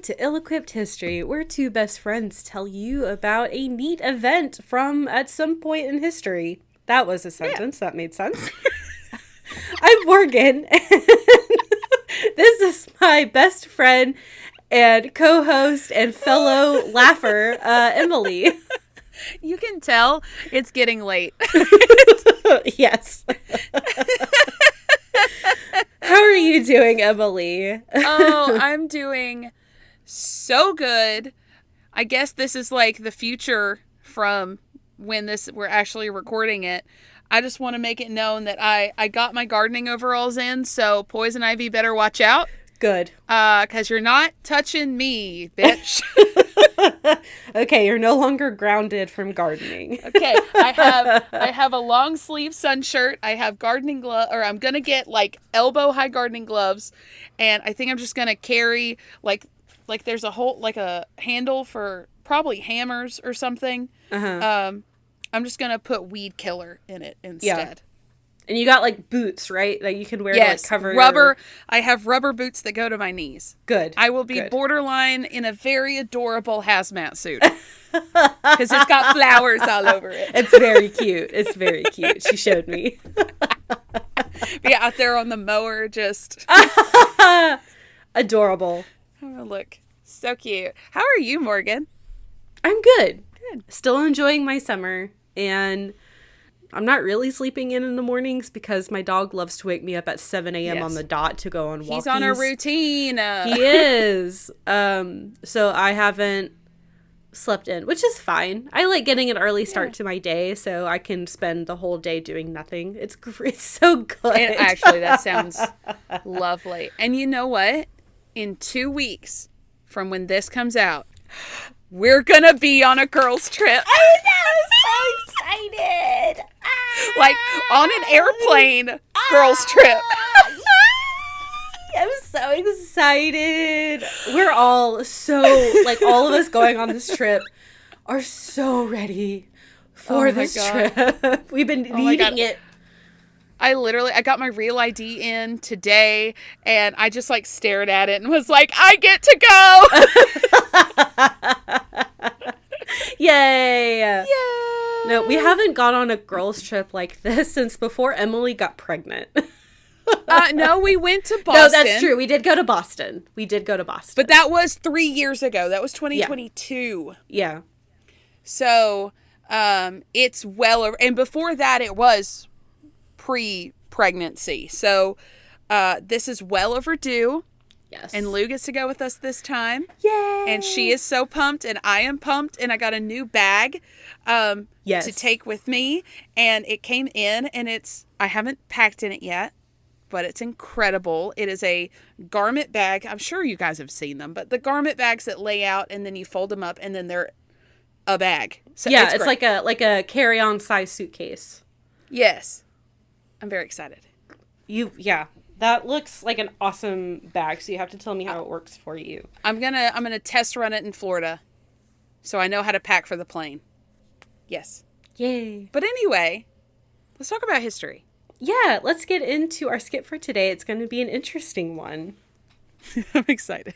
to Ill-Equipped History, where two best friends tell you about a neat event from at some point in history. That was a sentence. That made sense. I'm Morgan, and this is my best friend and co-host and fellow laugher, Emileigh. You can tell it's getting late. Yes. How are you doing, Emileigh? Oh, I'm doing so good. I guess this is like the future from when we're actually recording it. I just want to make it known that I got my gardening overalls in, so poison ivy better watch out. Good. 'Cause you're not touching me, bitch. Okay, you're no longer grounded from gardening. Okay, I have a long sleeve sun shirt. I have gardening glove, or I'm gonna get like elbow high gardening gloves, and I think I'm just gonna carry like there's a whole like a handle for probably hammers or something. I'm just gonna put weed killer in it instead. Yeah. And you got like boots, right? That you can wear to like cover rubber. I have rubber boots that go to my knees. Good. I will be borderline in a very adorable hazmat suit. Because it's got flowers all over it. It's very cute. It's very cute. She showed me. Be out there on the mower just... Adorable. Oh, look. So cute. How are you, Morgan? I'm good. Good. Still enjoying my summer. And I'm not really sleeping in the mornings because my dog loves to wake me up at 7 a.m. on the dot to go on walkies. He's on a routine. He is. So I haven't slept in, which is fine. I like getting an early start to my day so I can spend the whole day doing nothing. It's great. It's so good. And actually, that sounds lovely. And you know what? In 2 weeks from when this comes out, we're going to be on a girls' trip. I know. So excited. Like on an airplane girls' trip. I'm so excited. We're all so, like, all of us going on this trip are so ready for this trip. We've been needing it. I got my real ID in today, and I just, like, stared at it and was like, I get to go! Yay! Yay! No, we haven't gone on a girls' trip like this since before Emileigh got pregnant. No, we went to Boston. No, that's true. We did go to Boston. But that was 3 years ago. That was 2022. Yeah. So, it's well over. And before that, it was pre-pregnancy. So, this is well overdue. Yes. And Lou gets to go with us this time. Yay! And she is so pumped, and I am pumped, and I got a new bag to take with me. And it came in, and I haven't packed in it yet. But it's incredible. It is a garment bag. I'm sure you guys have seen them, but the garment bags that lay out and then you fold them up and then they're a bag. So yeah, it's like a carry-on size suitcase. Yes. I'm very excited. That looks like an awesome bag, so you have to tell me how it works for you. I'm gonna test run it in Florida. So I know how to pack for the plane. Yes. Yay. But anyway, let's talk about history. Yeah, let's get into our skit for today. It's going to be an interesting one. I'm excited.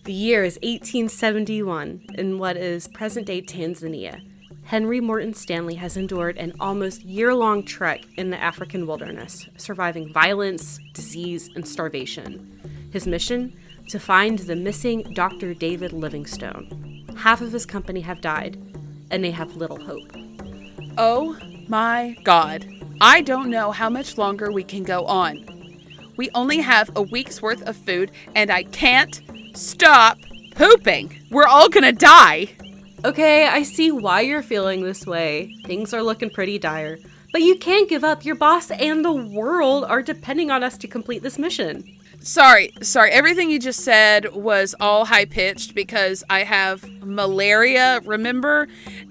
The year is 1871 in what is present-day Tanzania. Henry Morton Stanley has endured an almost year-long trek in the African wilderness, surviving violence, disease, and starvation. His mission? To find the missing Dr. David Livingstone. Half of his company have died, and they have little hope. Oh my God. I don't know how much longer we can go on. We only have a week's worth of food and I can't stop pooping. We're all gonna die. Okay, I see why you're feeling this way. Things are looking pretty dire. But you can't give up. Your boss and the world are depending on us to complete this mission. Sorry. Everything you just said was all high-pitched because I have malaria, remember?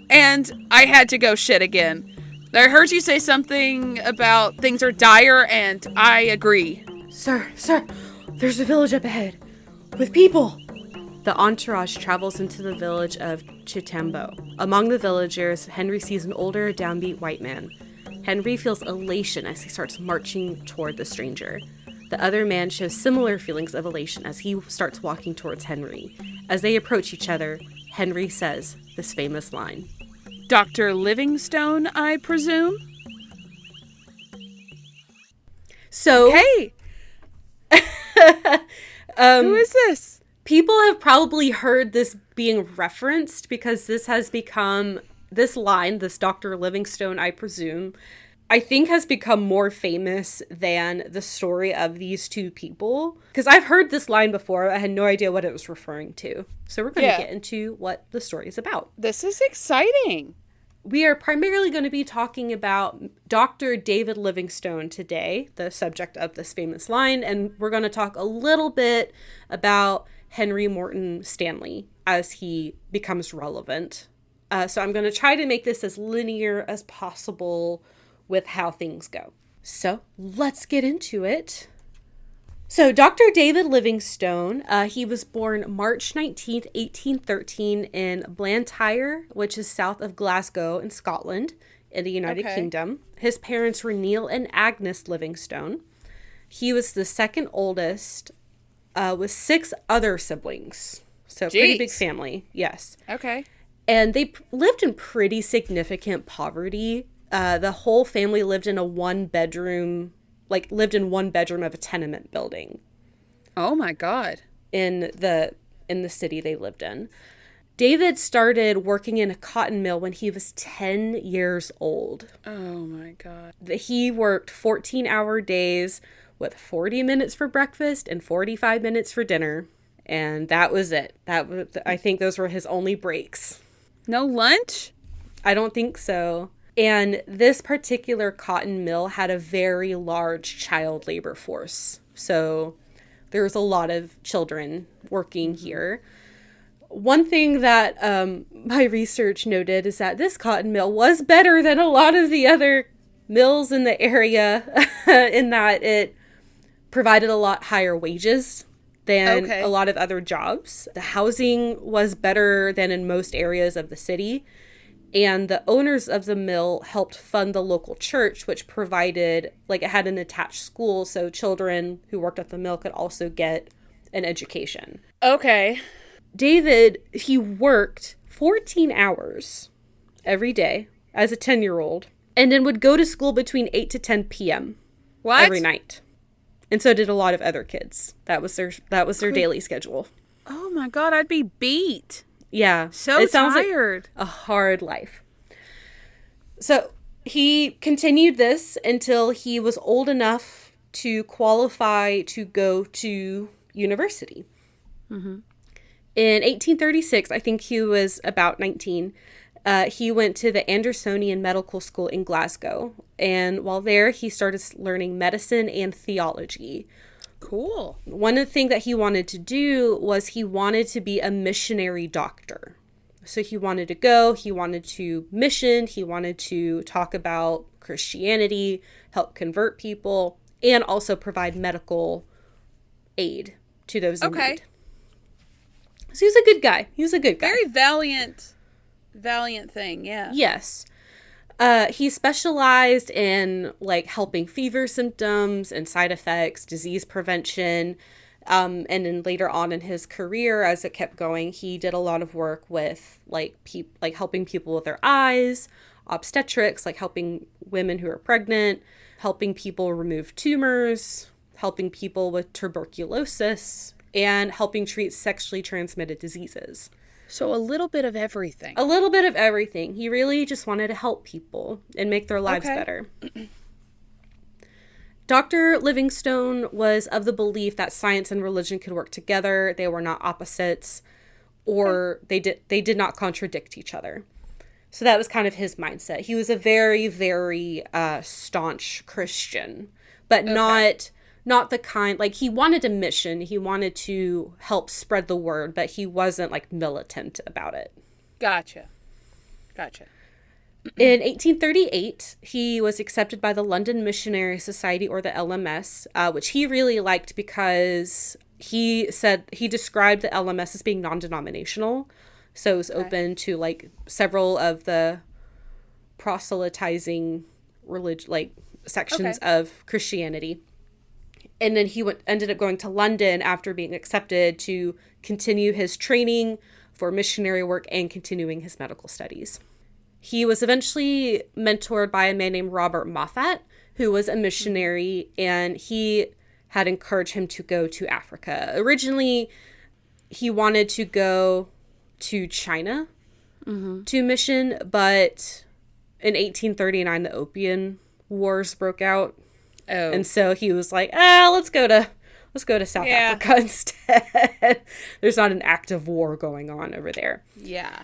And I had to go shit again. I heard you say something about things are dire, and I agree. Sir, there's a village up ahead. With people. The entourage travels into the village of Chitambo. Among the villagers, Henry sees an older, downbeat white man. Henry feels elation as he starts marching toward the stranger. The other man shows similar feelings of elation as he starts walking towards Henry. As they approach each other, Henry says this famous line. Dr. Livingstone, I presume? So, hey, who is this? People have probably heard this being referenced because this has become, this line, this Dr. Livingstone, I presume, I think has become more famous than the story of these two people. Because I've heard this line before. I had no idea what it was referring to. So we're going to get into what the story is about. This is exciting. We are primarily going to be talking about Dr. David Livingstone today, the subject of this famous line. And we're going to talk a little bit about Henry Morton Stanley as he becomes relevant. So I'm going to try to make this as linear as possible with how things go. So let's get into it. So Dr. David Livingstone, he was born March 19th, 1813 in Blantyre, which is south of Glasgow in Scotland in the United Kingdom. His parents were Neil and Agnes Livingstone. He was the second oldest with 6 other siblings. So pretty big family, yes. Okay. And they lived in pretty significant poverty. The whole family lived in one bedroom of a tenement building. Oh my God. In the city they lived in. David started working in a cotton mill when he was 10 years old. Oh my God. He worked 14-hour days with 40 minutes for breakfast and 45 minutes for dinner. And that was it. I think those were his only breaks. No lunch? I don't think so. And this particular cotton mill had a very large child labor force. So there was a lot of children working here. One thing that my research noted is that this cotton mill was better than a lot of the other mills in the area in that it provided a lot higher wages than a lot of other jobs. The housing was better than in most areas of the city. And the owners of the mill helped fund the local church, which provided, it had an attached school, so children who worked at the mill could also get an education. Okay. David, he worked 14 hours every day as a 10-year-old, and then would go to school between 8 to 10 p.m. every night. And so did a lot of other kids. That was their daily schedule. Oh my God, I'd be beat. Yeah. So it sounds tired. Like a hard life. So he continued this until he was old enough to qualify to go to university. Mm-hmm. In 1836, I think he was about 19, he went to the Andersonian Medical School in Glasgow. And while there, he started learning medicine and theology. Cool. One of the things that he wanted to do was he wanted to be a missionary doctor. So he wanted to go, he wanted to mission, he wanted to talk about Christianity, help convert people, and also provide medical aid to those in need. So he was a good guy. Very valiant thing, yeah. Yes. He specialized in helping fever symptoms and side effects, disease prevention. And then later on in his career, as it kept going, he did a lot of work with helping people with their eyes, obstetrics, helping women who are pregnant, helping people remove tumors, helping people with tuberculosis, and helping treat sexually transmitted diseases. So a little bit of everything. A little bit of everything. He really just wanted to help people and make their lives better. Dr. Livingstone was of the belief that science and religion could work together. They were not opposites, or they did not contradict each other. So that was kind of his mindset. He was a very, very staunch Christian, but not the kind, he wanted a mission. He wanted to help spread the word, but he wasn't militant about it. Gotcha. In 1838, he was accepted by the London Missionary Society, or the LMS, which he really liked because he described the LMS as being non-denominational. So it was open to several of the proselytizing sections of Christianity. And then he ended up going to London after being accepted to continue his training for missionary work and continuing his medical studies. He was eventually mentored by a man named Robert Moffat, who was a missionary, and he had encouraged him to go to Africa. Originally, he wanted to go to China to mission, but in 1839, the Opium Wars broke out. Oh. And so he was like, let's go to South Africa instead. There's not an active war going on over there. Yeah.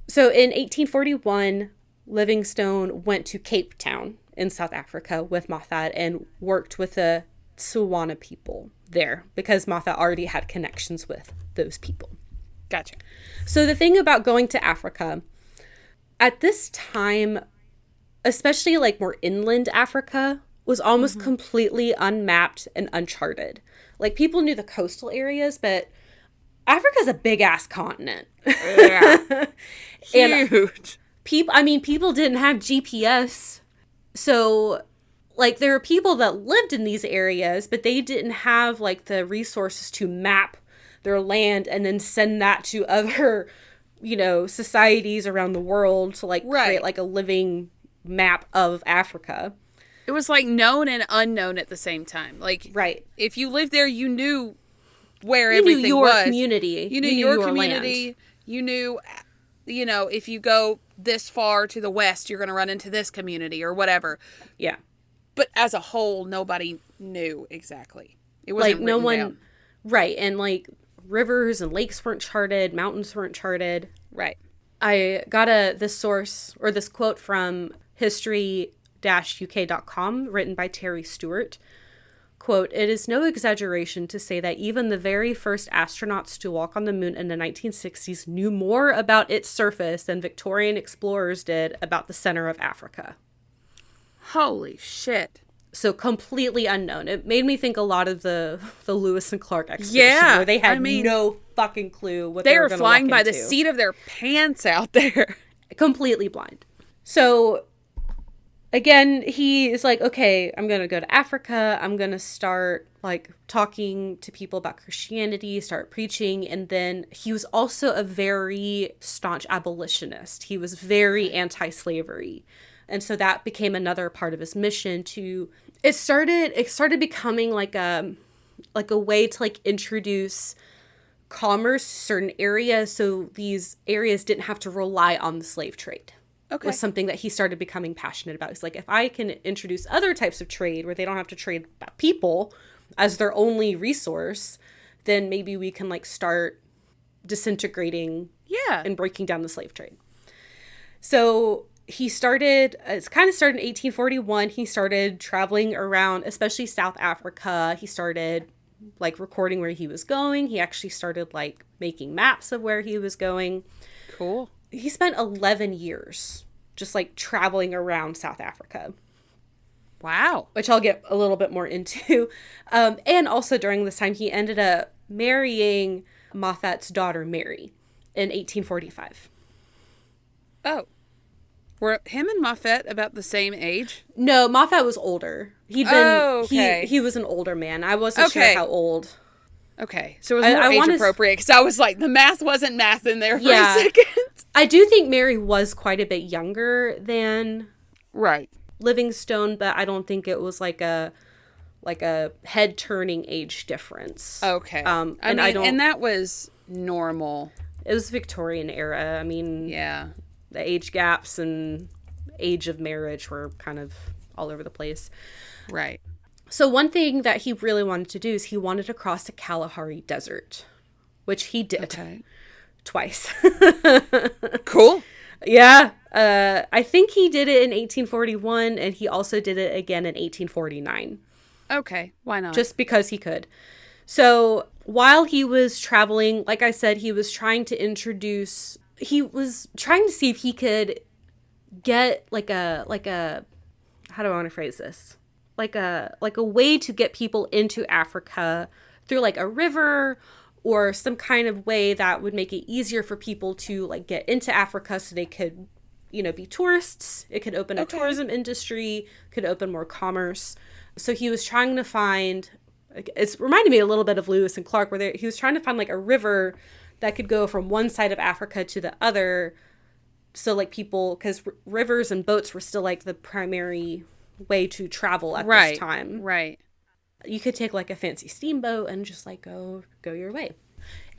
So in 1841, Livingstone went to Cape Town in South Africa with Moffat and worked with the Tswana people there because Moffat already had connections with those people. Gotcha. So the thing about going to Africa, at this time, especially like more inland Africa, was almost completely unmapped and uncharted. Like, people knew the coastal areas, but Africa's a big-ass continent. Yeah. Huge. People didn't have GPS. So, like, there are people that lived in these areas, but they didn't have, like, the resources to map their land and then send that to other, societies around the world to, like, create, like, a living map of Africa. It was like known and unknown at the same time. Like, right. If you lived there, you knew where everything was. You knew your community. You knew your community. Land. You knew, if you go this far to the west, you're going to run into this community or whatever. Yeah. But as a whole, nobody knew exactly. It wasn't like no one down. Right. And like rivers and lakes weren't charted, mountains weren't charted. Right. I got this source or this quote from history-uk.com written by Terry Stewart. Quote, "It is no exaggeration to say that even the very first astronauts to walk on the moon in the 1960s knew more about its surface than Victorian explorers did about the center of Africa." Holy shit. So completely unknown. It made me think a lot of the Lewis and Clark expedition where they had no fucking clue what they were going to flying by the seat of their pants out there. Completely blind. So again, he is like, okay, I'm going to go to Africa. I'm going to start like talking to people about Christianity, start preaching. And then he was also a very staunch abolitionist. He was very anti-slavery. And so that became another part of his mission it started becoming like a way to like introduce commerce to certain areas. So these areas didn't have to rely on the slave trade. Okay. Was something that he started becoming passionate about. He's like, if I can introduce other types of trade where they don't have to trade about people as their only resource, then maybe we can like start disintegrating and breaking down the slave trade. So it started in 1841. He started traveling around, especially South Africa. He started like recording where he was going. He actually started like making maps of where he was going. Cool. He spent 11 years just like traveling around South Africa. Wow. Which I'll get a little bit more into. And also during this time, he ended up marrying Moffat's daughter, Mary, in 1845. Oh. Were him and Moffat about the same age? No, Moffat was older. He was an older man. I wasn't sure how old. Okay, so it was more age appropriate because I was like, the math wasn't math in there for a second. I do think Mary was quite a bit younger than Livingstone, but I don't think it was like a head turning age difference. Okay, and that was normal. It was Victorian era. I mean, the age gaps and age of marriage were kind of all over the place. Right. So one thing that he really wanted to do is he wanted to cross the Kalahari Desert, which he did twice. Cool. Yeah. I think he did it in 1841 and he also did it again in 1849. Okay. Why not? Just because he could. So while he was traveling, like I said, he was trying to see if he could get like a how do I want to phrase this? Like a way to get people into Africa through like a river or some kind of way that would make it easier for people to like get into Africa so they could, be tourists. It could open a tourism industry, could open more commerce. So he was trying to find it's reminded me a little bit of Lewis and Clark, where he was trying to find like a river that could go from one side of Africa to the other. So like people, because rivers and boats were still like the primary way to travel at this time. Right. You could take like a fancy steamboat and just like go your way.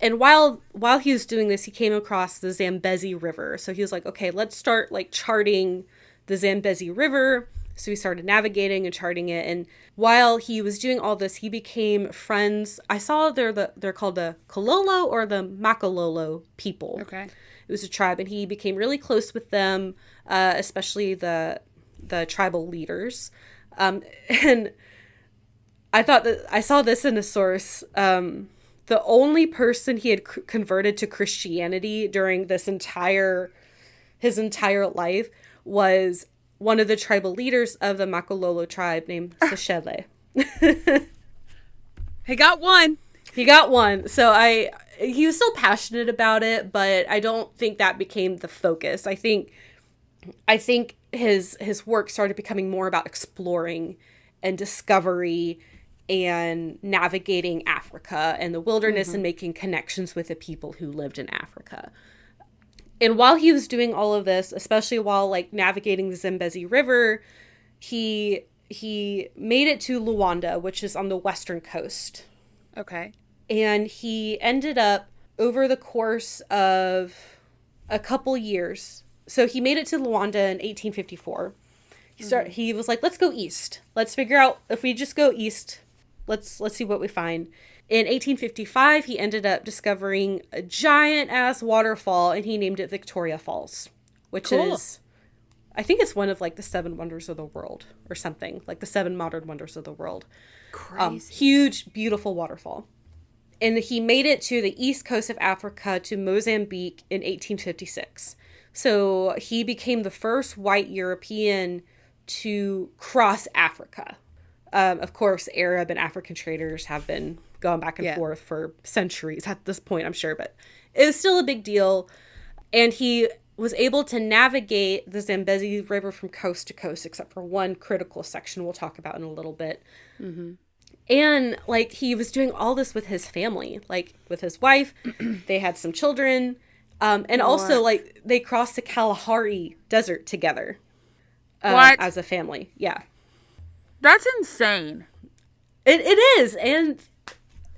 And while he was doing this, he came across the Zambezi River. So he was like, okay, let's start like charting the Zambezi River. So he started navigating and charting it. And while he was doing all this, he became friends. I saw they're called the Kololo or the Makololo people. Okay. It was a tribe, and he became really close with them, especially the tribal leaders. And I thought that I saw this in a source. The only person he had converted to Christianity during his entire life was one of the tribal leaders of the Makololo tribe named Seshele. He got one. So he was still passionate about it, but I don't think that became the focus. I think his work started becoming more about exploring and discovery and navigating Africa and the wilderness and making connections with the people who lived in Africa. And while he was doing all of this, especially while like navigating the Zambezi River, he made it to Luanda, which is on the western coast. Okay. And he ended up, over the course of a couple years, so he made it to Luanda in 1854. He was like, let's go east. Let's figure out if we just go east. Let's see what we find. In 1855, he ended up discovering a giant-ass waterfall, and he named it Victoria Falls, which is, I think it's one of, like, the 7 wonders of the world, or something. Like, the 7 modern wonders of the world. Crazy. Huge, beautiful waterfall. And he made it to the east coast of Africa, to Mozambique, in 1856. So he became the first white European to cross Africa. Of course, Arab and African traders have been going back and forth for centuries at this point, I'm sure, but it was still a big deal. And he was able to navigate the Zambezi River from coast to coast, except for one critical section we'll talk about in a little bit. Mm-hmm. And, like, he was doing all this with his family, like, with his wife. They had some children. And also, like, they crossed the Kalahari Desert together. As a family. Yeah. That's insane. It is. And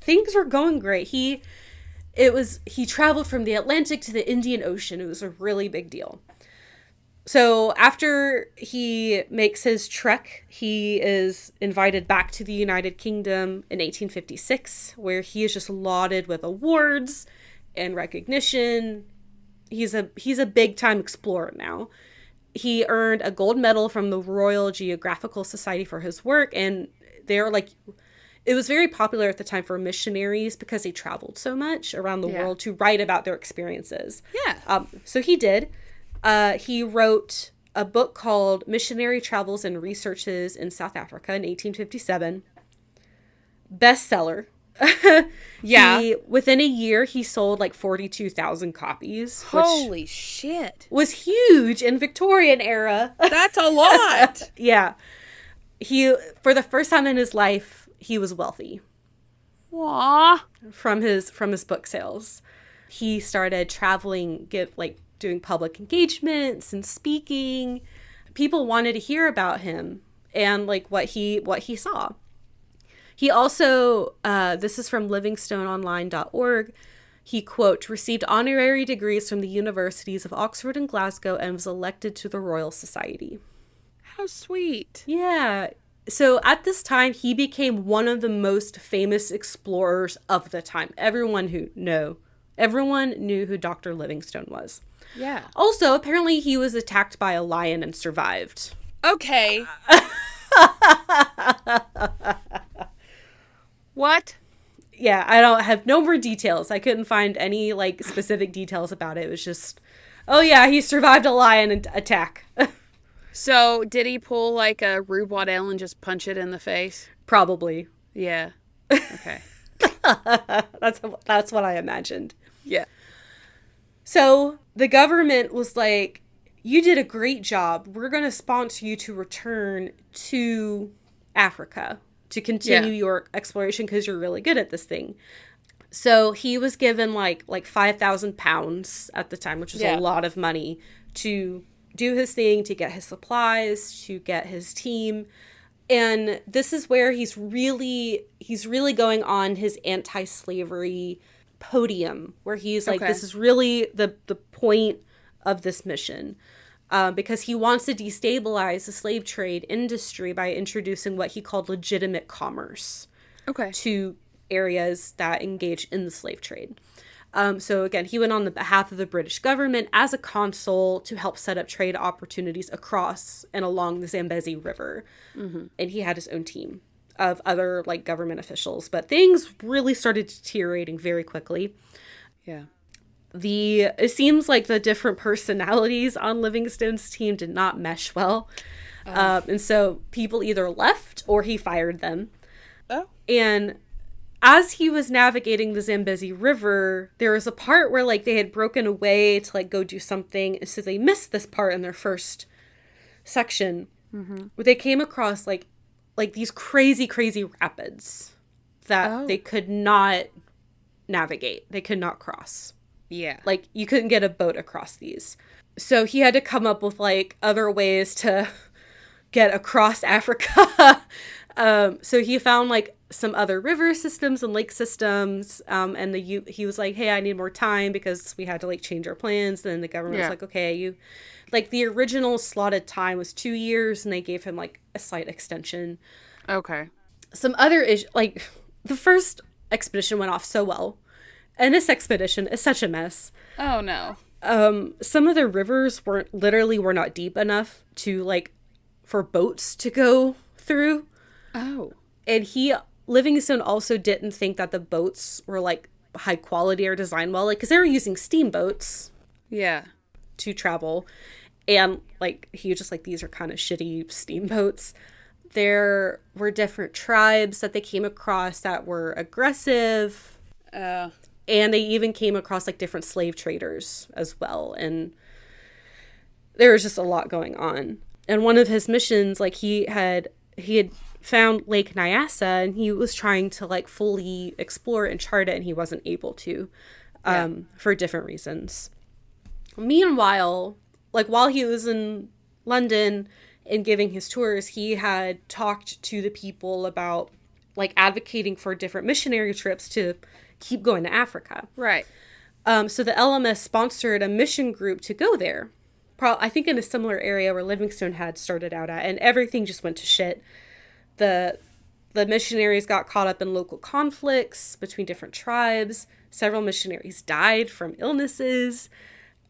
things were going great. He traveled from the Atlantic to the Indian Ocean. It was a really big deal. So after he makes his trek, he is invited back to the United Kingdom in 1856, where he is just lauded with awards and recognition. He's a big time explorer now. He earned a gold medal from the Royal Geographical Society for his work, and they're like, it was very popular at the time for missionaries because they traveled so much around the world to write about their experiences. Yeah. So he did. He wrote a book called Missionary Travels and Researches in South Africa in 1857. Bestseller. Within a year, he sold like 42,000 copies. Holy shit. Was huge in Victorian era. That's a lot. Yeah. For the first time in his life, he was wealthy. Aww. From his book sales. He started traveling, doing public engagements and speaking. People wanted to hear about him and like what he saw. He also, this is from livingstononline.org, he, quote, received honorary degrees from the universities of Oxford and Glasgow and was elected to the Royal Society. How sweet. Yeah. So at this time, he became one of the most famous explorers of the time. Everyone knew who Dr. Livingstone was. Yeah. Also, apparently he was attacked by a lion and survived. Okay. What? Yeah, I have no more details. I couldn't find any like specific details about it. It was just, oh yeah, he survived a lion attack. So did he pull like a Rube Waddell and just punch it in the face? Probably. Yeah. Okay. That's what I imagined. Yeah. So the government was like, you did a great job. We're going to sponsor you to return to Africa. to continue your exploration because you're really good at this thing. So he was given like £5,000 at the time, which was a lot of money, to do his thing, to get his supplies, to get his team. And this is where he's really going on his anti-slavery podium, where he's like, this is really the point of this mission. Because he wants to destabilize the slave trade industry by introducing what he called legitimate commerce to areas that engage in the slave trade. So again, he went on the behalf of the British government as a consul to help set up trade opportunities across and along the Zambezi River. Mm-hmm. And he had his own team of other like government officials, but things really started deteriorating very quickly. Yeah. It seems like the different personalities on Livingstone's team did not mesh well. And so people either left or he fired them. Oh. And as he was navigating the Zambezi River, there was a part where like they had broken away to like go do something. And so they missed this part in their first section, where they came across like these crazy rapids that they could not navigate. They could not cross. Yeah. Like you couldn't get a boat across these. So he had to come up with like other ways to get across Africa. So he found like some other river systems and lake systems. And he was like, hey, I need more time because we had to like change our plans. And then the government was like, okay, like the original slotted time was 2 years and they gave him like a slight extension. Okay. Some other like the first expedition went off so well. And this expedition is such a mess. Oh no. Some of the rivers were not deep enough to like for boats to go through. Oh. And Livingstone also didn't think that the boats were like high quality or designed well, like because they were using steamboats. Yeah. To travel, and like he was just like, these are kind of shitty steamboats. There were different tribes that they came across that were aggressive. And they even came across like different slave traders as well. And there was just a lot going on. And one of his missions, like he had found Lake Nyassa and he was trying to like fully explore and chart it, and he wasn't able to for different reasons. Meanwhile, like while he was in London and giving his tours, he had talked to the people about like advocating for different missionary trips to keep going to Africa. Right. So the LMS sponsored a mission group to go there. I think in a similar area where Livingstone had started out at, and everything just went to shit. The missionaries got caught up in local conflicts between different tribes. Several missionaries died from illnesses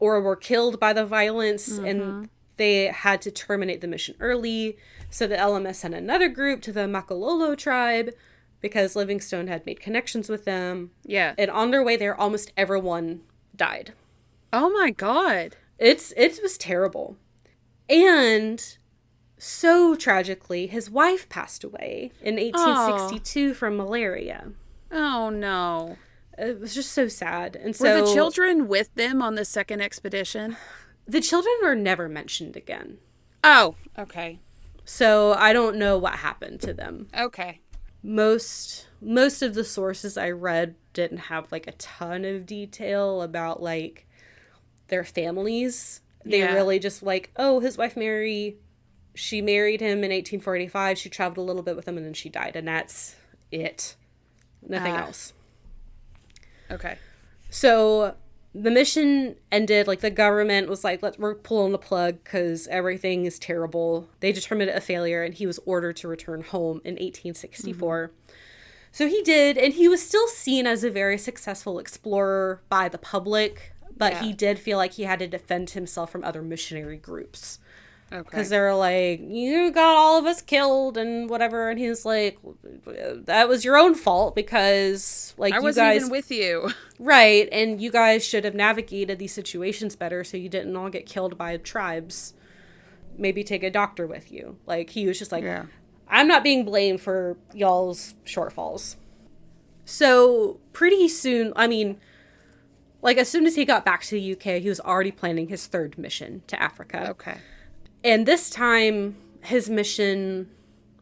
or were killed by the violence, and they had to terminate the mission early. So the LMS sent another group to the Makololo tribe because Livingstone had made connections with them. Yeah. And on their way there, almost everyone died. Oh my God. It was terrible. And so tragically, his wife passed away in 1862 from malaria. Oh no. It was just so sad. And were the children with them on the second expedition? The children were never mentioned again. Oh, okay. So I don't know what happened to them. Okay. Most of the sources I read didn't have like a ton of detail about like their families. They really just like, oh, his wife Mary, she married him in 1845. She traveled a little bit with him and then she died. And that's it. Nothing else. Okay. So the mission ended. Like the government was like, we're pulling the plug because everything is terrible. They determined it a failure and he was ordered to return home in 1864. So he did, and he was still seen as a very successful explorer by the public, but he did feel like he had to defend himself from other missionary groups. Okay. Because they were like, you got all of us killed and whatever. And he was like, that was your own fault because like I wasn't even with you. Right. And you guys should have navigated these situations better so you didn't all get killed by tribes. Maybe take a doctor with you. Like he was just like, I'm not being blamed for y'all's shortfalls. So pretty soon, I mean, like as soon as he got back to the UK, he was already planning his third mission to Africa. Okay. And this time, his mission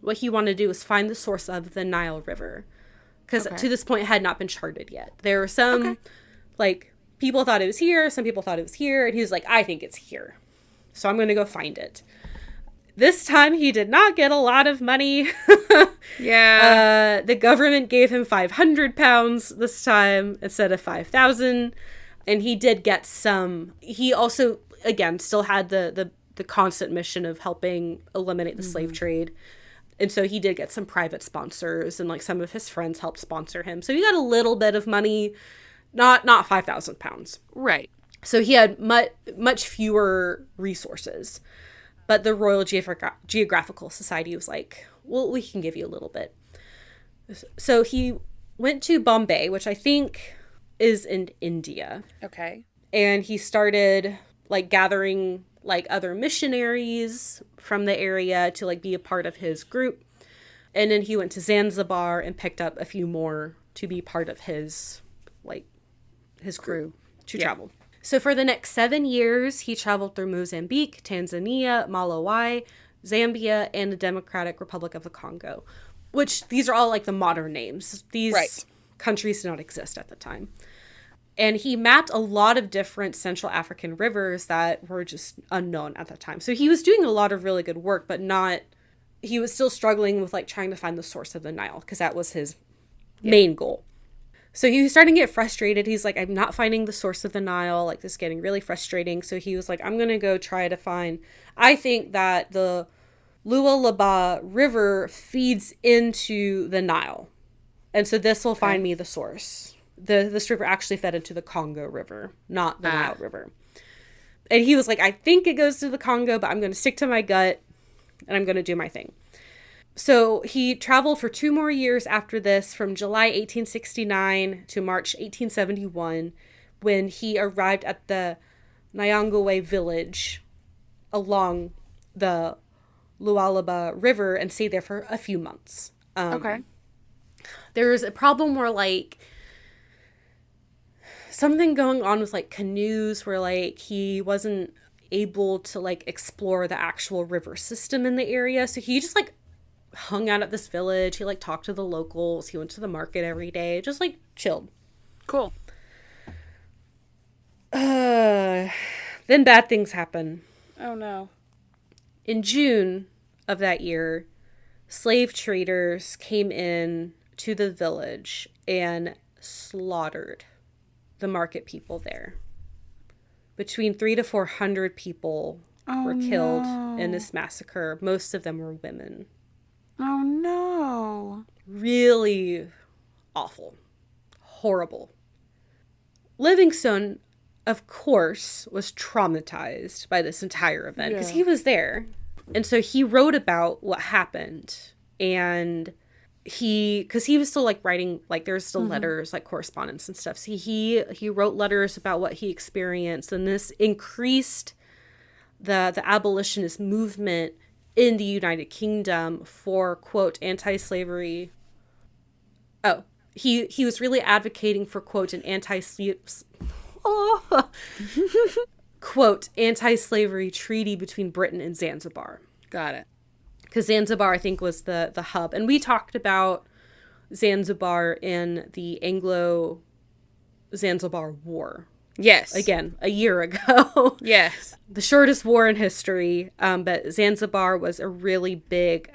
what he wanted to do was find the source of the Nile River. Because to this point, it had not been charted yet. There were some, like, people thought it was here. Some people thought it was here. And he was like, I think it's here. So I'm going to go find it. This time, he did not get a lot of money. Yeah. The government gave him £500 this time instead of 5,000. And he did get some. He also, again, still had the constant mission of helping eliminate the slave trade. And so he did get some private sponsors, and like some of his friends helped sponsor him. So he got a little bit of money, not £5,000. Right. So he had much fewer resources. But the Royal Geographical Society was like, well, we can give you a little bit. So he went to Bombay, which I think is in India. Okay. And he started like gathering like other missionaries from the area to like be a part of his group. And then he went to Zanzibar and picked up a few more to be part of his crew to travel. So for the next 7 years, he traveled through Mozambique, Tanzania, Malawi, Zambia, and the Democratic Republic of the Congo, which these are all like the modern names. These countries did not exist at the time. And he mapped a lot of different Central African rivers that were just unknown at the time. So he was doing a lot of really good work, but he was still struggling with like trying to find the source of the Nile, because that was his main goal. So he was starting to get frustrated. He's like, I'm not finding the source of the Nile. Like, this is getting really frustrating. So he was like, I'm going to go try to find, I think that the Lualaba River feeds into the Nile. And so this will find me the source. This river actually fed into the Congo River, not the Nile River. And he was like, I think it goes to the Congo, but I'm going to stick to my gut and I'm going to do my thing. So he traveled for 2 more years after this, from July 1869 to March 1871, when he arrived at the Nyangwe village along the Lualaba River and stayed there for a few months. There was a problem where like something going on with like canoes, where like he wasn't able to like explore the actual river system in the area. So he just like hung out at this village. He like talked to the locals. He went to the market every day, just like chilled. Cool. Then bad things happen. Oh no. In June of that year, slave traders came in to the village and slaughtered the market people there. Between 300 to 400 people were killed in this massacre. Most of them were women. Oh no. Really awful. Horrible. Livingstone, of course, was traumatized by this entire event because he was there. And so he wrote about what happened. And because he was still like writing, like there's still letters, like correspondence and stuff. So he wrote letters about what he experienced. And this increased the abolitionist movement in the United Kingdom for, quote, anti-slavery. Oh, he was really advocating for, quote, an quote, anti-slavery treaty between Britain and Zanzibar. Got it. Because Zanzibar, I think, was the hub. And we talked about Zanzibar in the Anglo-Zanzibar War. Yes. Again, a year ago. Yes. The shortest war in history. But Zanzibar was a really big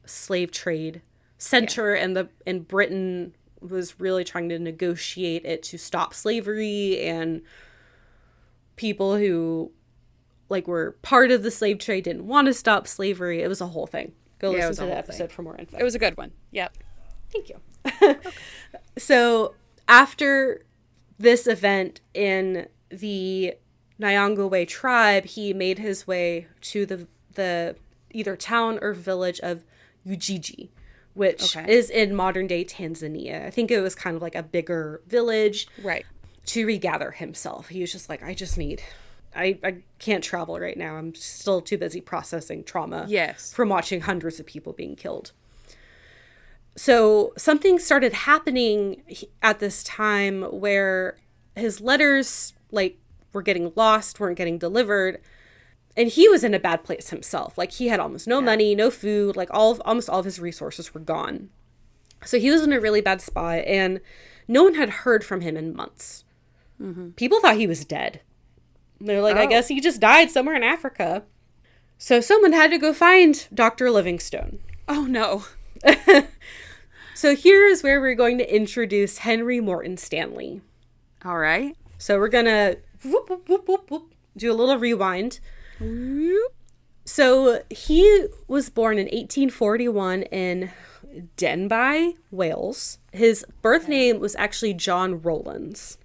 slave trade center. Yeah. And Britain was really trying to negotiate it to stop slavery. And people who like were part of the slave trade didn't want to stop slavery. It was a whole thing. Go listen to the episode for more info. It was a good one. Yep. Thank you. So after this event in the Nyangwe tribe, he made his way to the either town or village of Ujiji, which is in modern day Tanzania. I think it was kind of like a bigger village. Right. To regather himself. He was just like, I can't travel right now. I'm still too busy processing trauma. Yes. From watching hundreds of people being killed. So something started happening at this time where his letters like were getting lost, weren't getting delivered. And he was in a bad place himself. Like, he had almost no money, no food, like almost all of his resources were gone. So he was in a really bad spot, and no one had heard from him in months. Mm-hmm. People thought he was dead. They're like, I guess he just died somewhere in Africa. So someone had to go find Dr. Livingstone. Oh, no. So here is where we're going to introduce Henry Morton Stanley. All right. So we're going to do a little rewind. Whoop. So he was born in 1841 in Denbigh, Wales. His birth name was actually John Rowlands.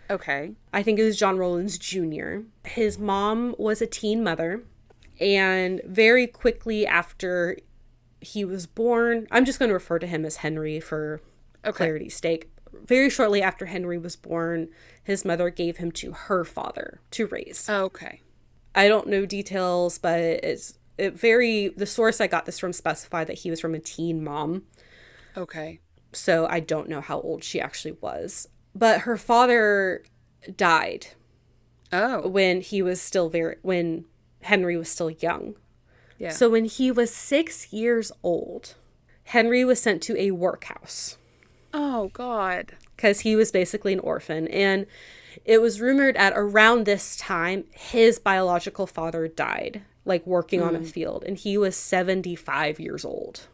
Okay. I think it was John Rowlands Jr. His mom was a teen mother, and very quickly after he was born, I'm just going to refer to him as Henry for clarity's sake. Very shortly after Henry was born, his mother gave him to her father to raise. Okay. I don't know details, but the source I got this from specified that he was from a teen mom. Okay. So I don't know how old she actually was. But her father died. Oh. When Henry was still young. Yeah. So when he was 6 years old, Henry was sent to a workhouse. Oh, God. Because he was basically an orphan. And it was rumored at around this time, his biological father died, like working on a field. And he was 75 years old.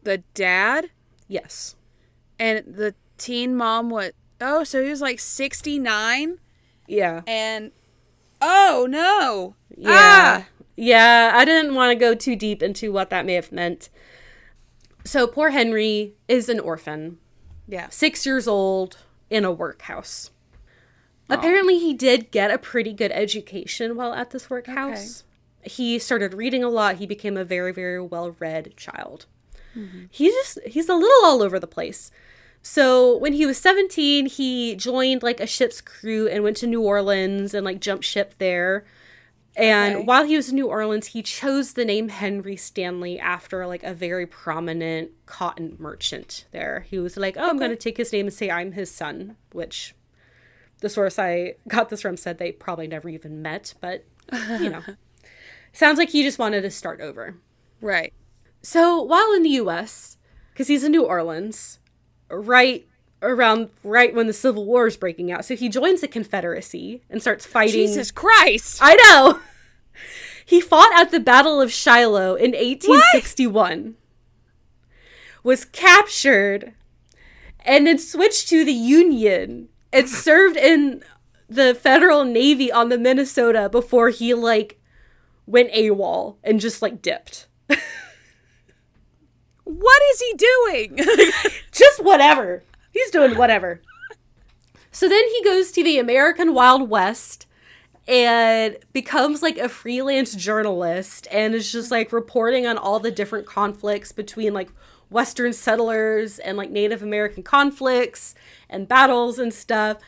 The dad? Yes. And the teen mom so he was like 69? Yeah. And, oh, no. Yeah. Yeah, I didn't want to go too deep into what that may have meant. So poor Henry is an orphan. Yeah. 6 years old in a workhouse. Oh. Apparently he did get a pretty good education while at this workhouse. Okay. He started reading a lot. He became a very, very well-read child. Mm-hmm. He's a little all over the place. So when he was 17, he joined like a ship's crew and went to New Orleans and like jumped ship there. And while he was in New Orleans, he chose the name Henry Stanley after like a very prominent cotton merchant there. He was like, I'm going to take his name and say I'm his son, which the source I got this from said they probably never even met. But, sounds like he just wanted to start over. Right. So while in the U.S., because he's in New Orleans, right when the Civil War is breaking out. So he joins the Confederacy and starts fighting. Jesus Christ! I know! He fought at the Battle of Shiloh in 1861. What? Was captured and then switched to the Union and served in the Federal Navy on the Minnesota before he went AWOL and just dipped. What is he doing? Just whatever. He's doing whatever. So then he goes to the American Wild West and becomes a freelance journalist and is just reporting on all the different conflicts between Western settlers and Native American conflicts and battles and stuff.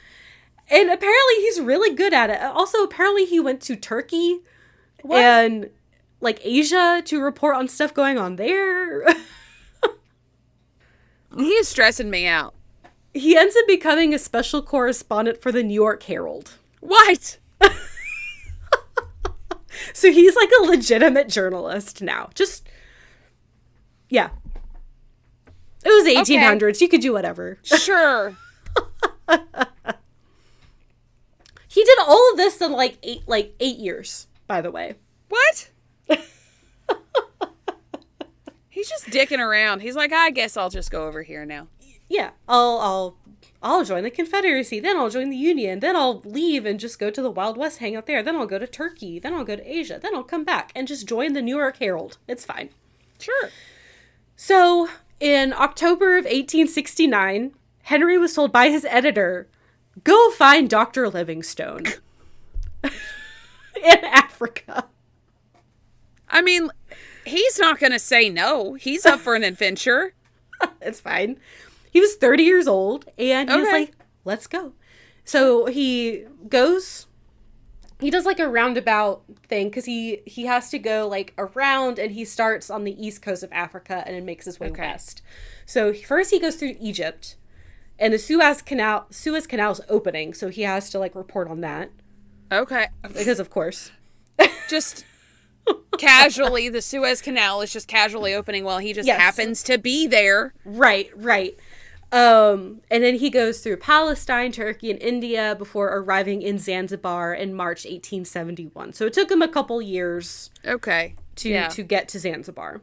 And apparently he's really good at it. Also, apparently he went to Turkey and Asia to report on stuff going on there. He is stressing me out. He ends up becoming a special correspondent for the New York Herald. What? So he's a legitimate journalist now. Yeah. It was the 1800s. Okay. You could do whatever. Sure. He did all of this in 8 years, by the way. What? He's just dicking around. He's like, I guess I'll just go over here now. Yeah, I'll join the Confederacy. Then I'll join the Union. Then I'll leave and just go to the Wild West, hang out there. Then I'll go to Turkey. Then I'll go to Asia. Then I'll come back and just join the New York Herald. It's fine. Sure. So in October of 1869, Henry was told by his editor, go find Dr. Livingstone in Africa. I mean, he's not going to say no. He's up for an adventure. It's fine. He was 30 years old, and he was like, let's go. So he goes, he does a roundabout thing, because he has to go around, and he starts on the east coast of Africa, and then makes his way west. So first he goes through Egypt, and the Suez Canal is opening, so he has to report on that. Okay. Because, of course. Just casually, the Suez Canal is just casually opening while he just happens to be there. Right. And then he goes through Palestine, Turkey, and India before arriving in Zanzibar in March 1871. So it took him a couple years to get to Zanzibar.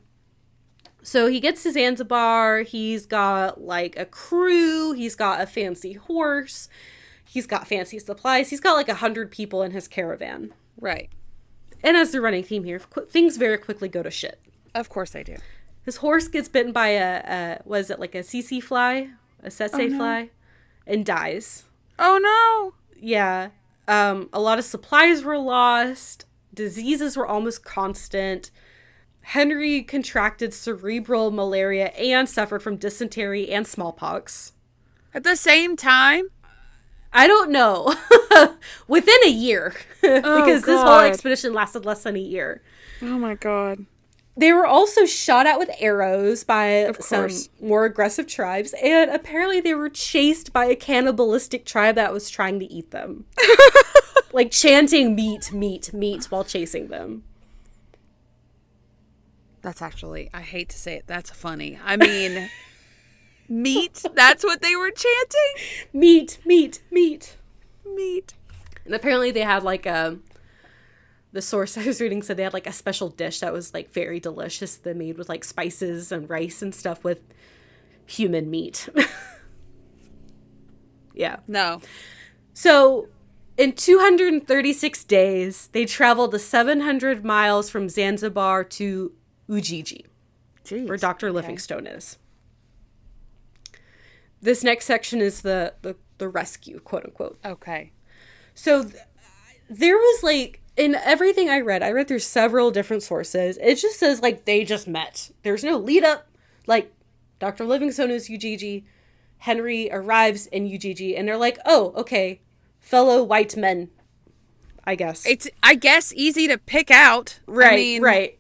So he gets to Zanzibar. He's got like a crew. He's got a fancy horse. He's got fancy supplies. He's got like 100 people in his caravan. Right. And as the running theme here, things very quickly go to shit. Of course they do. His horse gets bitten by a tsetse fly? A tsetse fly? And dies. Oh, no. Yeah. A lot of supplies were lost. Diseases were almost constant. Henry contracted cerebral malaria and suffered from dysentery and smallpox. At the same time? I don't know. Within a year. Because this whole expedition lasted less than a year. Oh my God. They were also shot at with arrows by some more aggressive tribes. And apparently they were chased by a cannibalistic tribe that was trying to eat them. Like chanting meat, meat, meat while chasing them. That's actually, I hate to say it, that's funny. I mean... Meat? That's what they were chanting? Meat, meat, meat. Meat. And apparently they had like the source I was reading said they had like a special dish that was like very delicious. They made with like spices and rice and stuff with human meat. Yeah. No. So in 236 days, they traveled the 700 miles from Zanzibar to Ujiji, where Dr. Livingstone is. This next section is the rescue, quote unquote. Okay. So there was like, in everything I read through several different sources. It just says like they just met. There's no lead up. Like Dr. Livingstone is Ujiji. Henry arrives in Ujiji and they're like, oh, okay, fellow white men, I guess. It's, I guess, easy to pick out. Right, right.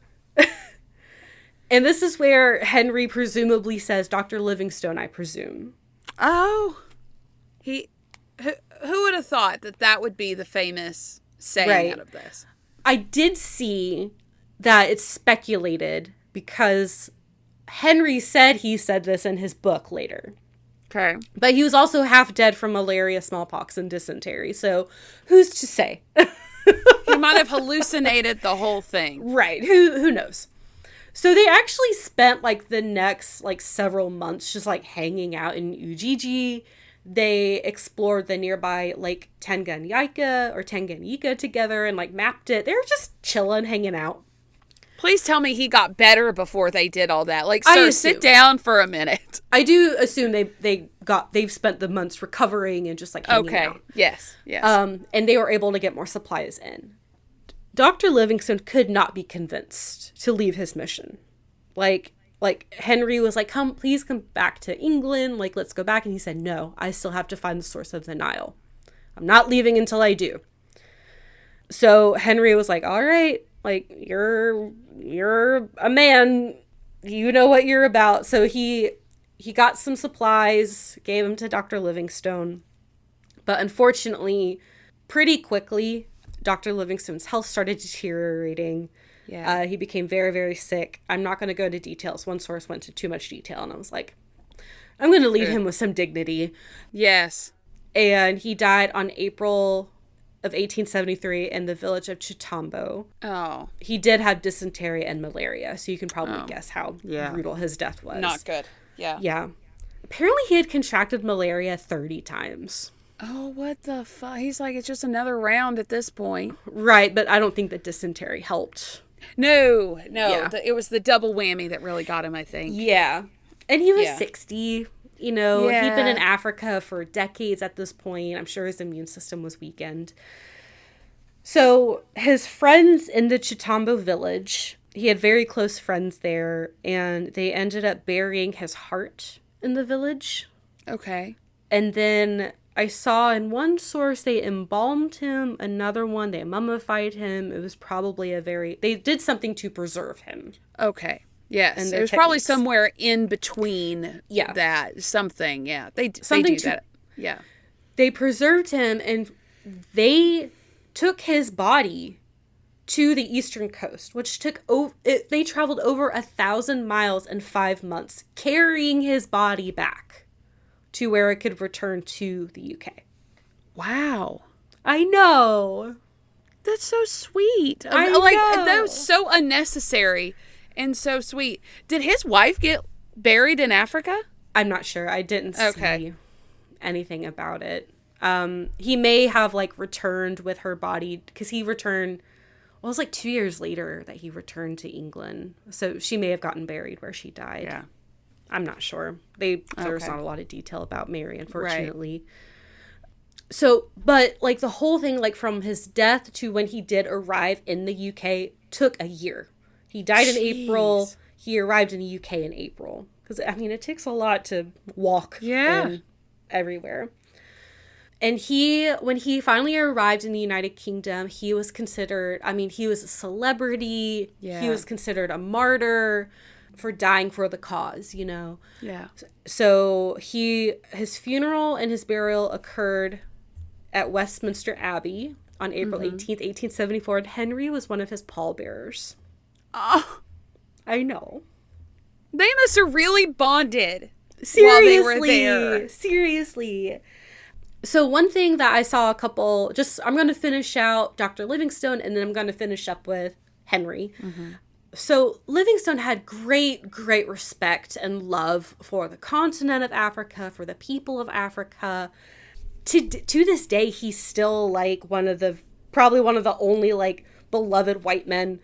And this is where Henry presumably says, Dr. Livingstone, I presume. Oh, who would have thought that would be the famous saying out of this? I did see that it's speculated because Henry said he said this in his book later. Okay. But he was also half dead from malaria, smallpox, and dysentery. So who's to say? He might have hallucinated the whole thing. Right. Who knows? So they actually spent like the next like several months just like hanging out in Ujiji. They explored the nearby Lake Tanganyika together and like mapped it. They were just chilling, hanging out. Please tell me he got better before they did all that. Like, sir, sit down for a minute. I do assume they've spent the months recovering and just like hanging out. Okay. Yes. And they were able to get more supplies in. Dr. Livingstone could not be convinced to leave his mission. Like Henry was like, please come back to England. Like, let's go back. And he said, no, I still have to find the source of the Nile. I'm not leaving until I do. So Henry was like, all right, like you're a man. You know what you're about. So he got some supplies, gave them to Dr. Livingstone. But unfortunately, pretty quickly, Dr. Livingstone's health started deteriorating. Yeah. He became very, very sick. I'm not going to go into details. One source went into too much detail, and I was like, I'm going to leave him with some dignity. Yes. And he died on April of 1873 in the village of Chitambo. Oh. He did have dysentery and malaria, so you can probably guess how brutal his death was. Not good. Yeah. Yeah. Apparently he had contracted malaria 30 times. Oh, what the fuck? He's like, it's just another round at this point. Right, but I don't think that dysentery helped. No. Yeah. It was the double whammy that really got him, I think. Yeah. And he was 60, you know. Yeah. He'd been in Africa for decades at this point. I'm sure his immune system was weakened. So his friends in the Chitambo village, he had very close friends there, and they ended up burying his heart in the village. Okay. And then I saw in one source they embalmed him, another one they mummified him. It was probably they did something to preserve him. Okay. Yes. It was probably somewhere in between that. Something. Yeah. They do that. Yeah. They preserved him, and they took his body to the eastern coast, which they traveled over 1,000 miles in 5 months, carrying his body back to where it could return to the UK. Wow. I know. That's so sweet. I know. That was so unnecessary and so sweet. Did his wife get buried in Africa? I'm not sure. I didn't see anything about it. He may have returned with her body, because he returned. Well, it was 2 years later that he returned to England. So she may have gotten buried where she died. Yeah. I'm not sure. There's not a lot of detail about Mary, unfortunately. Right. So, but the whole thing, from his death to when he did arrive in the UK took a year. He died in April. He arrived in the UK in April. Because, it takes a lot to walk everywhere. And when he finally arrived in the United Kingdom, he was considered, he was a celebrity. Yeah. He was considered a martyr for dying for the cause, Yeah. So his funeral and his burial occurred at Westminster Abbey on April 18th, 1874. And Henry was one of his pallbearers. Oh. I know. They must have really bonded. Seriously. While they were there. Seriously. So one thing that I saw I'm going to finish out Dr. Livingstone, and then I'm going to finish up with Henry. Mm-hmm. So Livingstone had great, great respect and love for the continent of Africa, for the people of Africa. To this day, he's still probably one of the only beloved white men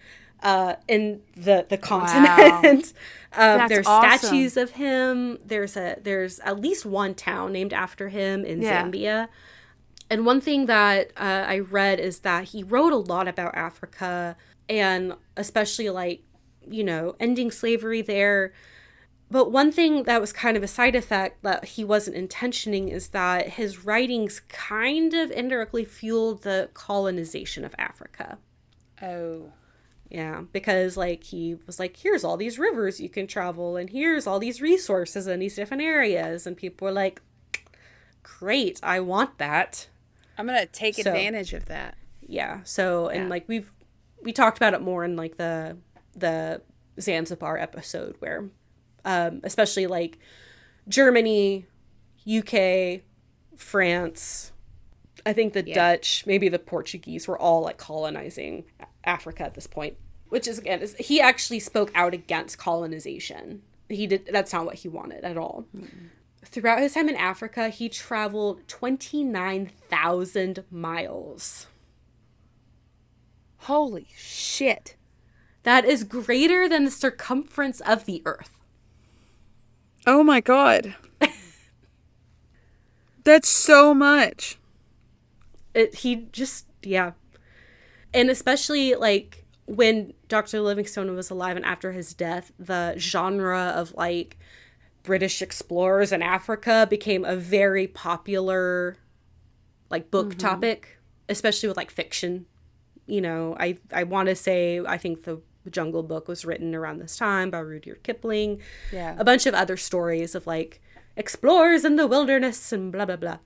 in the continent. Wow. There's awesome. Statues of him. There's at least one town named after him in Zambia. And one thing that I read is that he wrote a lot about Africa, and especially ending slavery there. But one thing that was kind of a side effect that he wasn't intentioning is that his writings kind of indirectly fueled the colonization of Africa. Oh. Yeah, because he was here's all these rivers you can travel, and here's all these resources in these different areas, and people were like, great, I want that. I'm gonna take advantage of that. Yeah. So and we talked about it more in the Zanzibar episode, where especially Germany, UK, France, I think the Dutch, maybe the Portuguese were all colonizing Africa at this point, which is he actually spoke out against colonization. That's not what he wanted at all. Mm-hmm. Throughout his time in Africa, he traveled 29,000 miles. Holy shit. That is greater than the circumference of the earth. Oh my God. That's so much. And especially when Dr. Livingstone was alive and after his death, the genre of British explorers in Africa became a very popular book topic, especially with fiction. I want to say, I think the Jungle Book was written around this time by Rudyard Kipling. Yeah. A bunch of other stories of explorers in the wilderness and blah, blah, blah.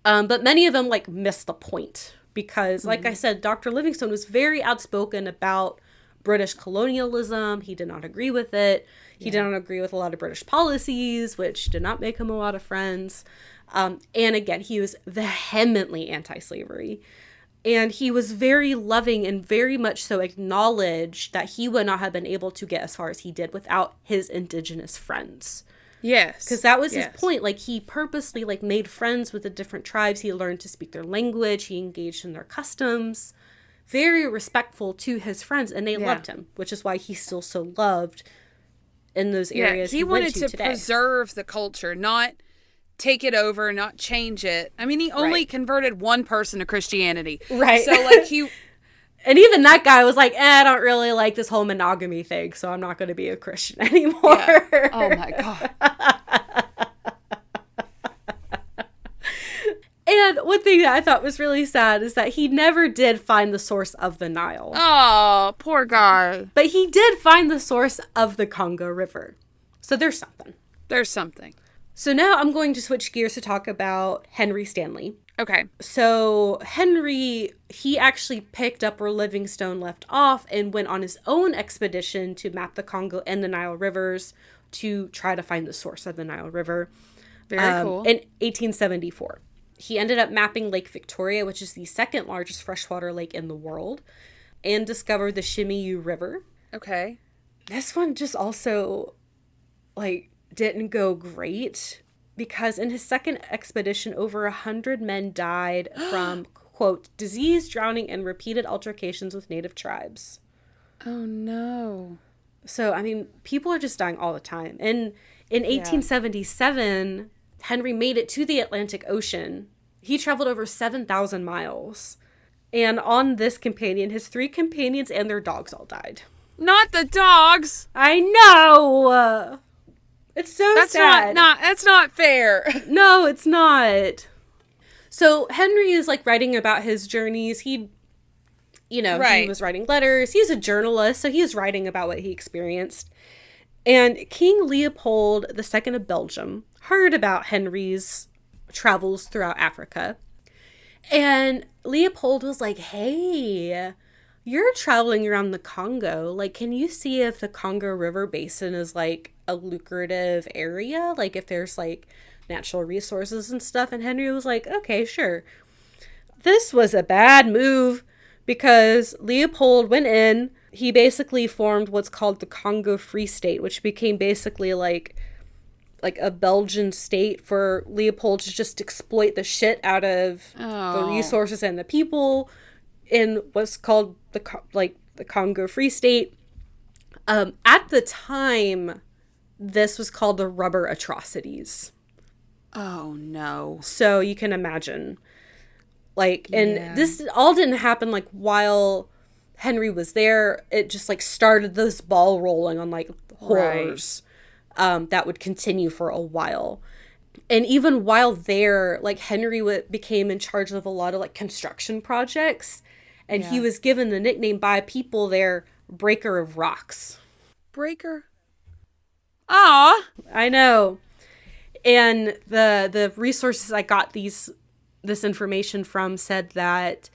But many of them missed the point because, I said, Dr. Livingstone was very outspoken about British colonialism. He did not agree with it. He did not agree with a lot of British policies, which did not make him a lot of friends. And again, he was vehemently anti-slavery. And he was very loving and very much so acknowledged that he would not have been able to get as far as he did without his indigenous friends. Yes. Because that was his point. He purposely made friends with the different tribes. He learned to speak their language. He engaged in their customs. Very respectful to his friends, and they loved him, which is why he's still so loved in those areas he wanted to today. Preserve the culture, not take it over, not change it. He only converted one person to Christianity. Right. So, he... And even that guy was I don't really like this whole monogamy thing, so I'm not going to be a Christian anymore. Yeah. Oh, my God. And one thing that I thought was really sad is that he never did find the source of the Nile. Oh, poor guy. But he did find the source of the Congo River. So there's something. There's something. So now I'm going to switch gears to talk about Henry Stanley. Okay. So Henry, he actually picked up where Livingstone left off and went on his own expedition to map the Congo and the Nile rivers to try to find the source of the Nile River. Very cool. In 1874. He ended up mapping Lake Victoria, which is the second largest freshwater lake in the world, and discovered the Shimiyu River. Okay. This one just also, like, didn't go great because in his second expedition, over 100 men died from, quote, disease, drowning, and repeated altercations with native tribes. Oh, no. So, I mean, people are just dying all the time. And in 1877, Henry made it to the Atlantic Ocean. He traveled over 7,000 miles. And on this companion, his 3 companions and their dogs all died. Not the dogs! I know! It's so sad. That's not fair. No, it's not. So Henry is like writing about his journeys. He was writing letters. He's a journalist, so he was writing about what he experienced. And King Leopold II of Belgium heard about Henry's travels throughout Africa. And Leopold was like, hey, you're traveling around the Congo. Like, can you see if the Congo River Basin is like a lucrative area? Like if there's like natural resources and stuff. And Henry was like, okay, sure. This was a bad move because Leopold went in. He basically formed what's called the Congo Free State, which became basically like a Belgian state for Leopold to just exploit the shit out of the resources and the people in what's called the Congo Free State. At the time, this was called the rubber atrocities. Oh, no. So you can imagine. This all didn't happen, like, while Henry was there. It just, like, started this ball rolling on, like, horrors that would continue for a while. And even while there, like, Henry became in charge of a lot of, like, construction projects. And he was given the nickname by people there, Breaker of Rocks. Breaker? Aw! I know. And the resources I got this information from said that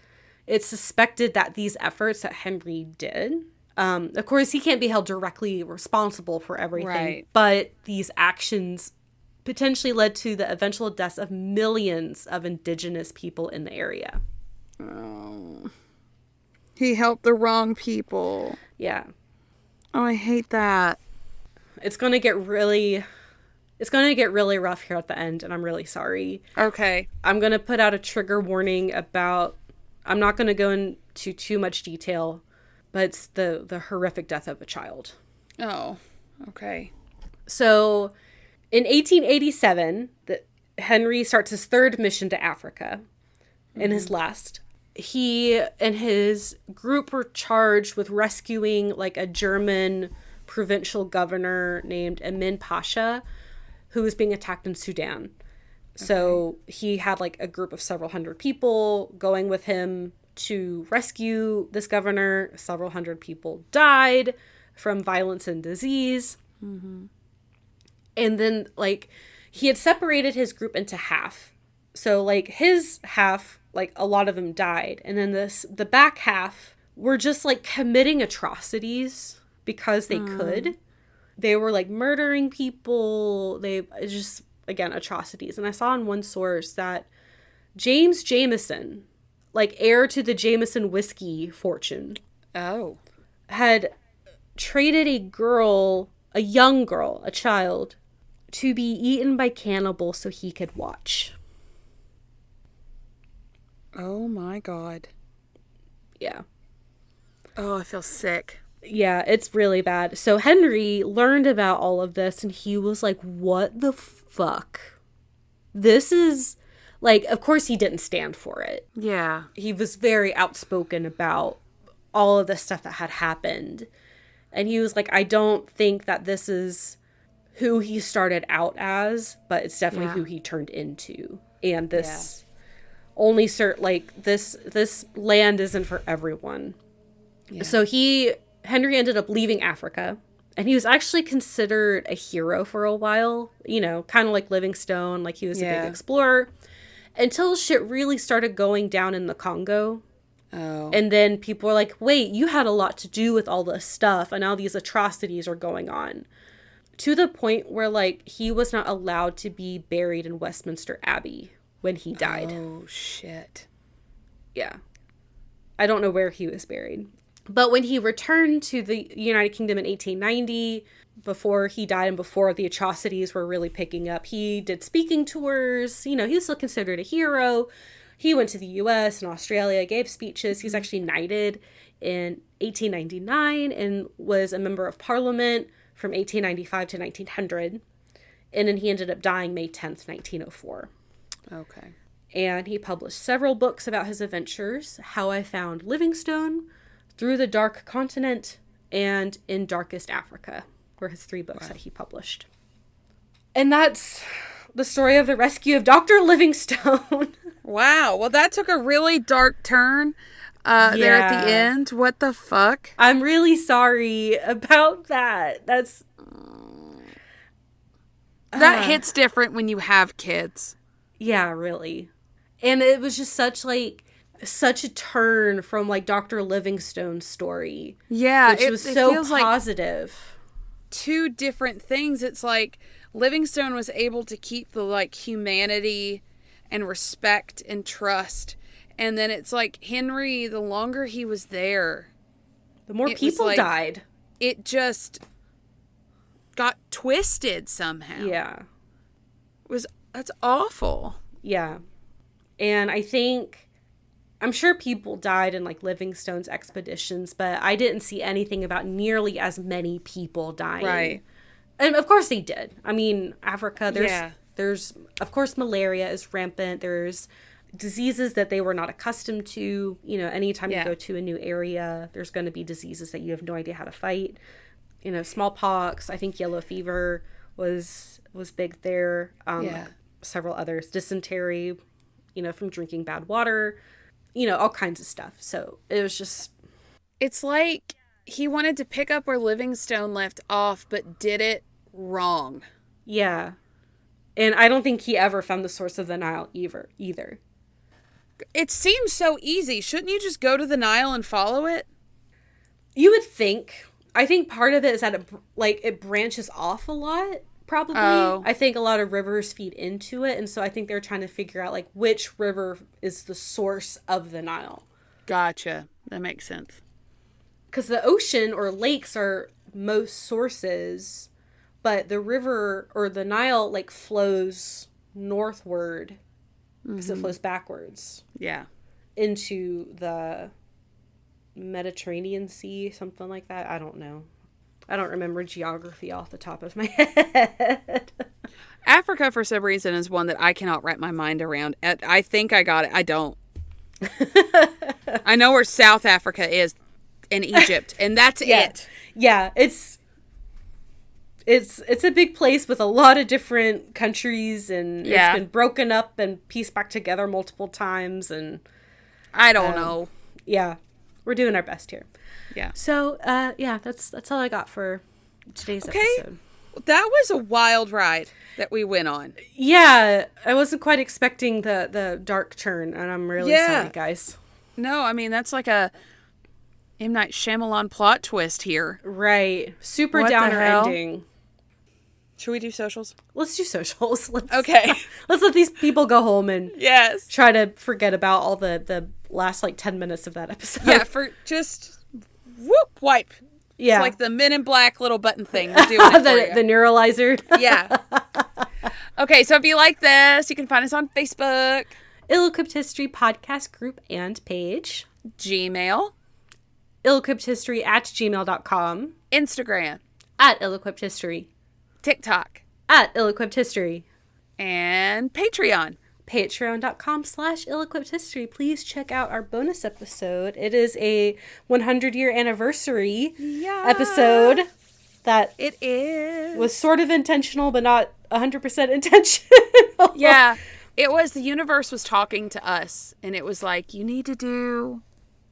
it's suspected that these efforts that Henry did, of course, he can't be held directly responsible for everything, but these actions potentially led to the eventual deaths of millions of indigenous people in the area. Oh. He helped the wrong people. Yeah. Oh, I hate that. It's going to get really rough here at the end, and I'm really sorry. Okay. I'm going to put out a trigger warning about, I'm not going to go into too much detail, but it's the horrific death of a child. Oh, okay. So, in 1887, Henry starts his third mission to Africa, and his last. He and his group were charged with rescuing, like, a German provincial governor named Emin Pasha, who was being attacked in Sudan. Okay. So he had, like, a group of several hundred people going with him to rescue this governor. Several hundred people died from violence and disease. Mm-hmm. And then, like, he had separated his group into half. So, like, his half, like, a lot of them died. And then the back half were just, like, committing atrocities because they could. They were, like, murdering people. They just, again, atrocities. And I saw in one source that James Jameson, like, heir to the Jameson whiskey fortune, had traded a young girl, a child, to be eaten by cannibals so he could watch. Oh my God. Yeah. Oh, I feel sick. Yeah, it's really bad. So Henry learned about all of this and he was like, what the fuck? This is, like, of course he didn't stand for it. Yeah. He was very outspoken about all of the stuff that had happened. And he was like, I don't think that this is who he started out as, but it's definitely who he turned into. And this only this land isn't for everyone. Yeah. So Henry ended up leaving Africa, and he was actually considered a hero for a while, you know, kind of like Livingstone, like he was a big explorer. until shit really started going down in the Congo. Oh. And then people were like, wait, you had a lot to do with all this stuff, and now these atrocities are going on. To the point where, like, he was not allowed to be buried in Westminster Abbey when he died. Oh, shit. Yeah. I don't know where he was buried. But when he returned to the United Kingdom in 1890, before he died and before the atrocities were really picking up, he did speaking tours. You know, he was still considered a hero. He went to the U.S. and Australia, gave speeches. He was actually knighted in 1899 and was a member of Parliament from 1895 to 1900. And then he ended up dying May 10th, 1904. Okay. And he published several books about his adventures, How I Found Livingstone, Through the Dark Continent, and In Darkest Africa, were his 3 books that he published. And that's the story of the rescue of Dr. Livingstone. Wow. Well, that took a really dark turn there at the end. What the fuck? I'm really sorry about that. That hits different when you have kids. Yeah, really. And it was just such a turn from, like, Dr. Livingstone's story. Yeah. Which was so positive. Like 2 different things. It's like Livingstone was able to keep the, like, humanity and respect and trust. And then it's like Henry, the longer he was there, the more people died. It just got twisted somehow. Yeah. That's awful. Yeah. And I'm sure people died in, like, Livingstone's expeditions, but I didn't see anything about nearly as many people dying. Right. And of course they did. I mean, Africa, there's of course, malaria is rampant. There's diseases that they were not accustomed to. You know, anytime you go to a new area, there's going to be diseases that you have no idea how to fight. You know, smallpox, I think yellow fever was big there. Several others, dysentery, you know, from drinking bad water, you know, all kinds of stuff. So it was just... It's like he wanted to pick up where Livingstone left off, but did it wrong. Yeah. And I don't think he ever found the source of the Nile either. It seems so easy. Shouldn't you just go to the Nile and follow it? You would think. I think part of it is that it branches off a lot. Probably. Oh. I think a lot of rivers feed into it, and so I think they're trying to figure out, like, which river is the source of the Nile. Gotcha. That makes sense. Because the ocean or lakes are most sources, but the river or the Nile, like, flows northward because it flows backwards. Yeah. Into the Mediterranean Sea, something like that. I don't know. I don't remember geography off the top of my head. Africa, for some reason, is one that I cannot wrap my mind around. I think I got it. I don't. I know where South Africa is in Egypt, and that's it. Yeah, it's a big place with a lot of different countries, and it's been broken up and pieced back together multiple times, and I don't know. Yeah, we're doing our best here. Yeah. So, that's all I got for today's episode. That was a wild ride that we went on. Yeah, I wasn't quite expecting the dark turn, and I'm really sorry, guys. No, I mean, that's like a M. Night Shyamalan plot twist here. Right. Super downer ending. Should we do socials? Let's do socials. Okay. Let's let these people go home and try to forget about all the last, like, 10 minutes of that episode. Yeah, for just... Whoop, wipe. Yeah. It's like the Men in Black little button thing. We're doing it the neuralizer. Yeah. Okay, so if you like this, you can find us on Facebook. Ill-Equipped History Podcast Group and Page. Gmail. Ill-equippedhistory@gmail.com. Instagram. @Ill-Equipped-History. TikTok. @Ill-Equipped-History. And Patreon. Patreon.com/Ill-Equipped-History. Please check out our bonus episode. It is a 100-year anniversary episode that it is was sort of intentional, but not 100% intentional. Yeah, it was. The universe was talking to us, and it was like, you need to do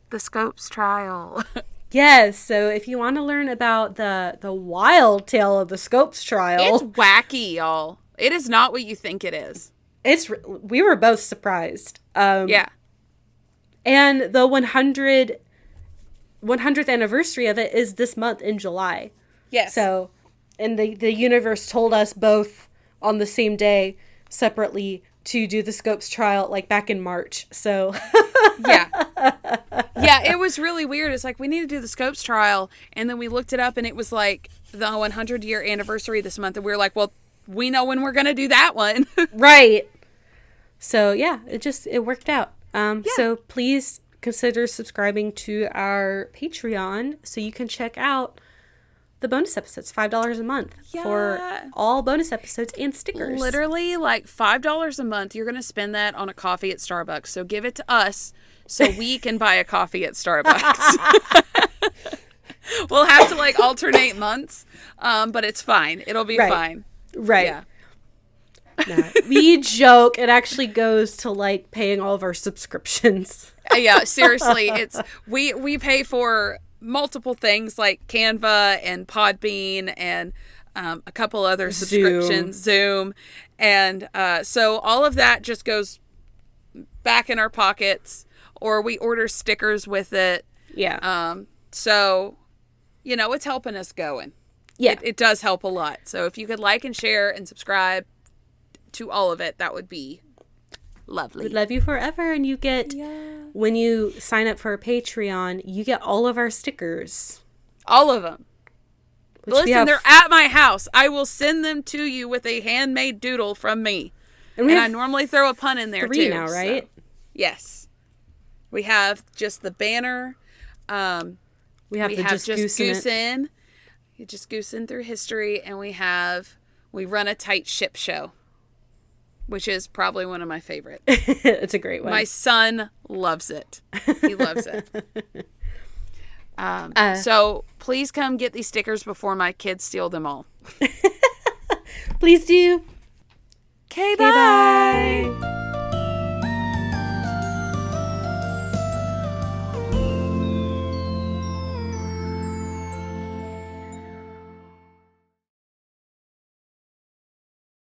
the Scopes trial. Yes, so if you want to learn about the wild tale of the Scopes trial. It's wacky, y'all. It is not what you think it is. We were both surprised. Yeah. And the 100th anniversary of it is this month in July. Yes. So, and the universe told us both on the same day separately to do the Scopes trial like back in March. So yeah. Yeah, it was really weird. It's like, we need to do the Scopes trial, and then we looked it up and it was like the 100-year anniversary this month, and we were like, well, we know when we're going to do that one. Right. So yeah, it worked out. So please consider subscribing to our Patreon so you can check out the bonus episodes. $5 a month for all bonus episodes and stickers. Literally, like $5 a month. You're going to spend that on a coffee at Starbucks. So give it to us so we can buy a coffee at Starbucks. We'll have to like alternate months, but it's fine. It'll be fine. Right. Yeah. No, we joke. It actually goes to like paying all of our subscriptions. Yeah, seriously, it's we pay for multiple things like Canva and Podbean and a couple other subscriptions, Zoom, and so all of that just goes back in our pockets, or we order stickers with it. Yeah. So, you know, it's helping us going. Yeah, it does help a lot. So if you could like and share and subscribe to all of it, that would be lovely. We'd love you forever, and you get when you sign up for a Patreon, you get all of our stickers. All of them. Listen, they're at my house. I will send them to you with a handmade doodle from me. And I normally throw a pun in there too. 3 now, right? So. Yes. We have just the banner. We have just Goose In. Just Goose In through history, and we run a tight ship show, which is probably one of my favorite. It's a great one. My son loves it. He loves it. So please come get these stickers before my kids steal them all. Please do. Okay, bye.